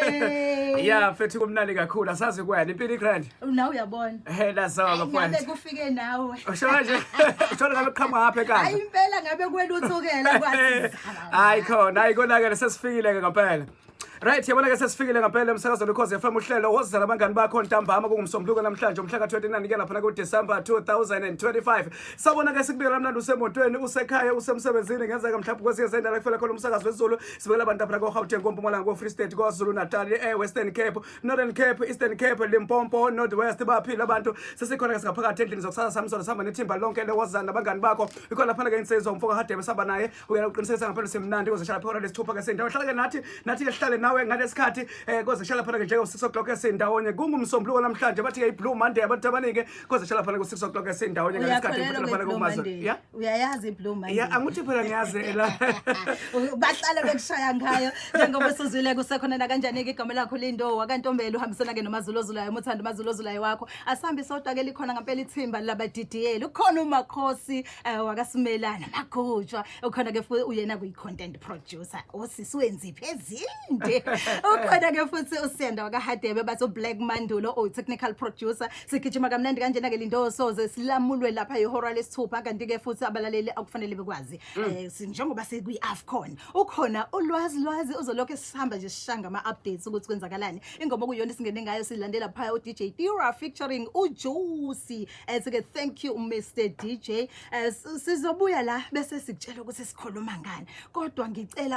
Yeah, mfethu kumnandi kakhulu asazi kwena impilo igrand. Nawe uyabona. Sawaba mfethu. Ngabe kufike nawe. Usho nje, uthola ngabe qhamuka ngapha ekhaya. Hayi impela ngabe kwena uthukela kwathi. Hayi konake sesifikile ke ngempela. Right, yabona ke sesifikile ngempela emsakazweni Ukhozi FM uhlelo wozizana abangani bakho ntambama kungumsombuluko namhlanje umhla ka-29 ke lapha ku December 2025. Sabona ke sikubikela mnandi usemotweni usekhaya usemsebenzini ngenzeka mhlawumbe kwesinye sendala kufela khona umsakazo wesiZulu sibekela abantu lapha ko-Gauteng koMpumalanga ko-Free State KwaZulu Natal Western Cape Northern Cape Eastern Cape Limpopo North West baphila abantu sesikhona ke singaphakathi endlini zokusasa samsona sihamba nethimba lonke lewozizana abangani bakho ikhona lapha ke insizwa umfoka Hadebe sihamba naye uyena uqinisekisa ngempela semnandi uzoshala phakathi lesithupha ke sendawo hlala ke nathi ke sihlale nawe ngalesikhathi koze shala phana ke nje ku6 o'clock esindawonye kungumsombuluko namhlanje bathi ke iBlue Monday abantu abaningi koze shala phana ku6 o'clock esindawonye ngalesikhathi phela phana kumazo yeah uyayazi iBlue Monday yeah anguthi phela ngiyazi la baqala bekushaya ngayo njengoba sizwile kusekhona na kanjani ke igama lakho Lindo wakantombela uhambisana ke nomazulozulayo uMthando mazulozulayo wakho asambi sodwa ke likhona ngempela ithimba labadidiyeli ukhona uMakhosi wakasimelana magujwa ukhona ke futhi uyena kuyi-content producer osisi wenziphi ezinde ukhona ke futhi uSiyanda wakaHadebe bathi uBlack Mandulo technical producer sigijima kamnandi kanjena ke Lindo soze silamulwe lapha ihora lesithupha kanti ke futhi abalaleli akufanele bekwazi njengoba sekuyi-AFCON ukhona ulwazi uzolokho sihamba nje sishanga ama-updates ukuthi kwenzakalani ingoma kuyona isingene ngayo silandela phaya uDJ Tira featuring uJuicy ke thank you Mr DJ sizobuya la bese sikutshela ukuthi sikhuluma ngani kodwa ngicela